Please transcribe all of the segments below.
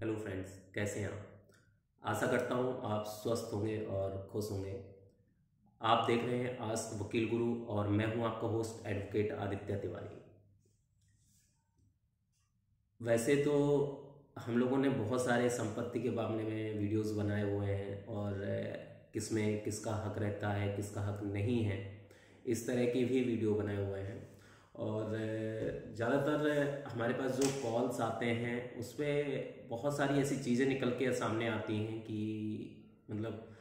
Hello friends, कैसे हैं आप। आशा करता हूँ आप स्वस्थ होंगे और खुश होंगे। आप देख रहे हैं आस्क वकील गुरु और मैं हूँ आपका होस्ट एडवोकेट आदित्य तिवारी। वैसे तो हम लोगों ने बहुत सारे संपत्ति के मामले में वीडियोस बनाए हुए हैं और किस में किसका हक रहता है, किसका हक नहीं है, इस तरह की भी वीडियो बनाए हुए हैं। और ज़्यादातर हमारे पास जो कॉल्स आते हैं उस पर बहुत सारी ऐसी चीज़ें निकल के सामने आती हैं कि मतलब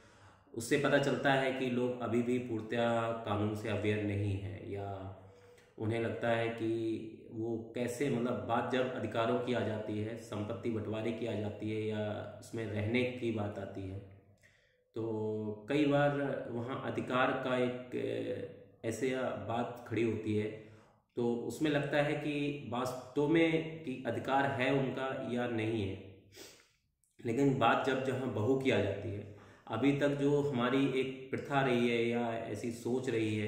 उससे पता चलता है कि लोग अभी भी पूर्णतया कानून से अवेयर नहीं है, या उन्हें लगता है कि वो कैसे मतलब बात जब अधिकारों की आ जाती है, संपत्ति बंटवारे की आ जाती है या उसमें रहने की बात आती है, तो कई बार वहाँ अधिकार का एक ऐसे बात खड़ी होती है, तो उसमें लगता है कि वास्तव में कि अधिकार है उनका या नहीं है। लेकिन बात जब जहाँ बहू की आ जाती है, अभी तक जो हमारी एक प्रथा रही है या ऐसी सोच रही है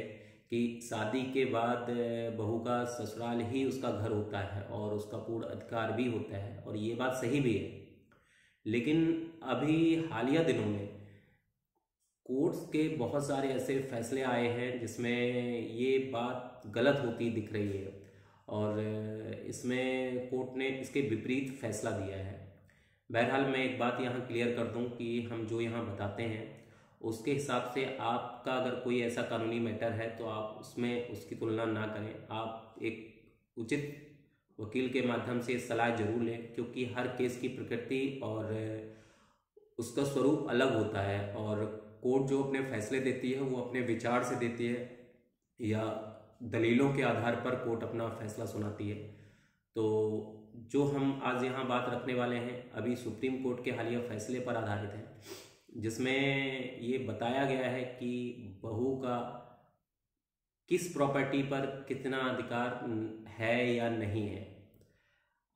कि शादी के बाद बहू का ससुराल ही उसका घर होता है और उसका पूर्ण अधिकार भी होता है, और ये बात सही भी है। लेकिन अभी हालिया दिनों में कोर्ट्स के बहुत सारे ऐसे फैसले आए हैं जिसमें ये बात गलत होती दिख रही है, और इसमें कोर्ट ने इसके विपरीत फैसला दिया है। बहरहाल मैं एक बात यहाँ क्लियर कर दूँ कि हम जो यहाँ बताते हैं उसके हिसाब से आपका अगर कोई ऐसा कानूनी मैटर है तो आप उसमें उसकी तुलना ना करें। आप एक उचित वकील के माध्यम से सलाह जरूर लें, क्योंकि हर केस की प्रकृति और उसका स्वरूप अलग होता है, और कोर्ट जो अपने फैसले देती है वो अपने विचार से देती है या दलीलों के आधार पर कोर्ट अपना फैसला सुनाती है। तो जो हम आज यहाँ बात रखने वाले हैं अभी सुप्रीम कोर्ट के हालिया फैसले पर आधारित है, जिसमें ये बताया गया है कि बहू का किस प्रॉपर्टी पर कितना अधिकार है या नहीं है।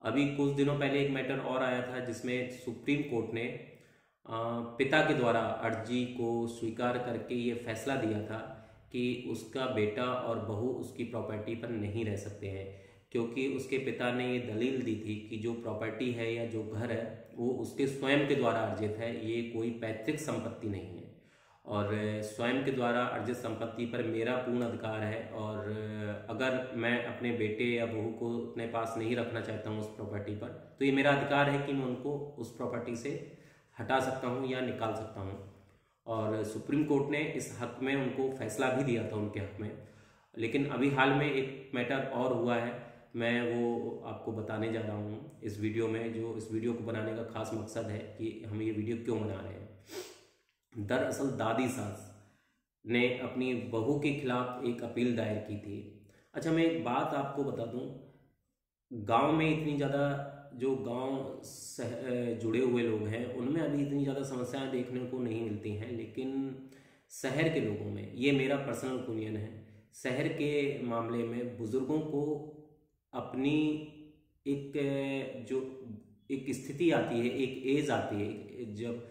अभी कुछ दिनों पहले एक मैटर और आया था जिसमें सुप्रीम कोर्ट ने पिता के द्वारा अर्जी को स्वीकार करके ये फैसला दिया था कि उसका बेटा और बहू उसकी प्रॉपर्टी पर नहीं रह सकते हैं, क्योंकि उसके पिता ने ये दलील दी थी कि जो प्रॉपर्टी है या जो घर है वो उसके स्वयं के द्वारा अर्जित है, ये कोई पैतृक संपत्ति नहीं है, और स्वयं के द्वारा अर्जित संपत्ति पर मेरा पूर्ण अधिकार है। और अगर मैं अपने बेटे या बहू को अपने पास नहीं रखना चाहता हूँ उस प्रॉपर्टी पर, तो ये मेरा अधिकार है कि मैं उनको उस प्रॉपर्टी से हटा सकता हूँ या निकाल सकता हूँ। और सुप्रीम कोर्ट ने इस हक में उनको फैसला भी दिया था उनके हक में। लेकिन अभी हाल में एक मैटर और हुआ है, मैं वो आपको बताने जा रहा हूँ इस वीडियो में। जो इस वीडियो को बनाने का खास मकसद है कि हम ये वीडियो क्यों बना रहे हैं। दरअसल दादी सास ने अपनी बहू के खिलाफ एक अपील दायर की थी। अच्छा, मैं एक बात आपको बता दूं, गांव में इतनी ज़्यादा जो गांव जुड़े हुए लोग हैं उनमें अभी इतनी ज़्यादा समस्याएं देखने को नहीं मिलती हैं, लेकिन शहर के लोगों में, ये मेरा पर्सनल ओपिनियन है, शहर के मामले में बुज़ुर्गों को अपनी एक जो एक स्थिति आती है, एक एज आती है जब,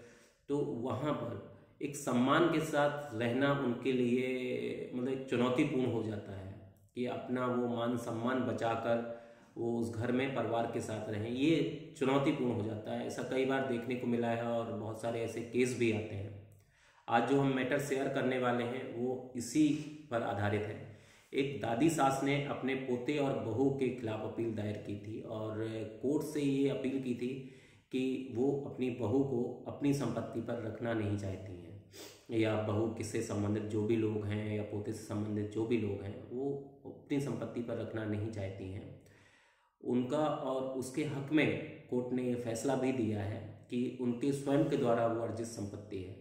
तो वहाँ पर एक सम्मान के साथ रहना उनके लिए मतलब एक चुनौतीपूर्ण हो जाता है कि अपना वो मान सम्मान बचाकर वो उस घर में परिवार के साथ रहें, ये चुनौतीपूर्ण हो जाता है। ऐसा कई बार देखने को मिला है और बहुत सारे ऐसे केस भी आते हैं। आज जो हम मैटर शेयर करने वाले हैं वो इसी पर आधारित है। एक दादी सास ने अपने पोते और बहू के खिलाफ अपील दायर की थी और कोर्ट से ये अपील की थी कि वो अपनी बहू को अपनी संपत्ति पर रखना नहीं चाहती हैं, या बहू किससे संबंधित जो भी लोग हैं या पोते से संबंधित जो भी लोग हैं वो अपनी संपत्ति पर रखना नहीं चाहती हैं। उनका और उसके हक में कोर्ट ने ये फैसला भी दिया है कि उनके स्वयं के द्वारा वो अर्जित संपत्ति है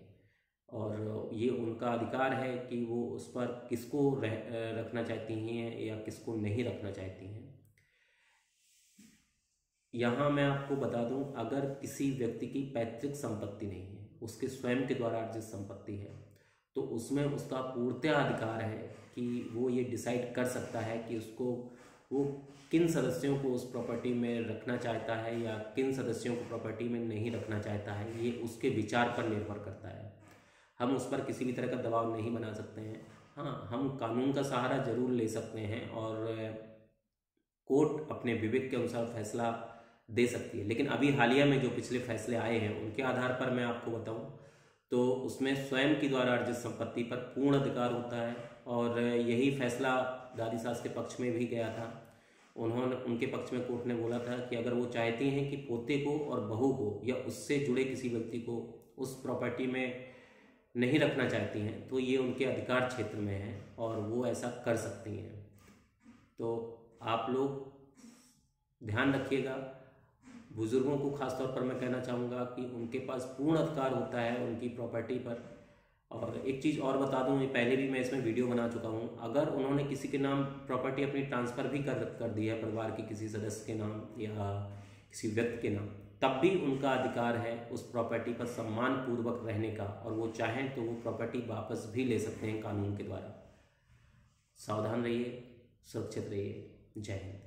और ये उनका अधिकार है कि वो उस पर किसको रखना चाहती हैं या किसको नहीं रखना चाहती हैं। यहाँ मैं आपको बता दूं, अगर किसी व्यक्ति की पैतृक संपत्ति नहीं है, उसके स्वयं के द्वारा अर्जित संपत्ति है, तो उसमें उसका पूर्णतः अधिकार है कि वो ये डिसाइड कर सकता है कि उसको वो किन सदस्यों को उस प्रॉपर्टी में रखना चाहता है या किन सदस्यों को प्रॉपर्टी में नहीं रखना चाहता है। ये उसके विचार पर निर्भर करता है। हम उस पर किसी भी तरह का दबाव नहीं बना सकते हैं। हाँ, हम कानून का सहारा जरूर ले सकते हैं और कोर्ट अपने विवेक के अनुसार फैसला दे सकती है। लेकिन अभी हालिया में जो पिछले फैसले आए हैं उनके आधार पर मैं आपको बताऊं तो उसमें स्वयं के द्वारा अर्जित संपत्ति पर पूर्ण अधिकार होता है। और यही फैसला दादी सास के पक्ष में भी गया था। उनके पक्ष में कोर्ट ने बोला था कि अगर वो चाहती हैं कि पोते को और बहू को या उससे जुड़े किसी व्यक्ति को उस प्रॉपर्टी में नहीं रखना चाहती हैं तो ये उनके अधिकार क्षेत्र में है और वो ऐसा कर सकती हैं। तो आप लोग ध्यान रखिएगा। बुजुर्गों को खासतौर पर मैं कहना चाहूँगा कि उनके पास पूर्ण अधिकार होता है उनकी प्रॉपर्टी पर। और एक चीज़ और बता दूँ, ये पहले भी मैं इसमें वीडियो बना चुका हूँ, अगर उन्होंने किसी के नाम प्रॉपर्टी अपनी ट्रांसफ़र भी कर दी है परिवार के किसी सदस्य के नाम या किसी व्यक्ति के नाम, तब भी उनका अधिकार है उस प्रॉपर्टी पर सम्मान पूर्वक रहने का। और वो चाहें तो वो प्रॉपर्टी वापस भी ले सकते हैं कानून के द्वारा। सावधान रहिए, सुरक्षित रहिए। जय हिंद।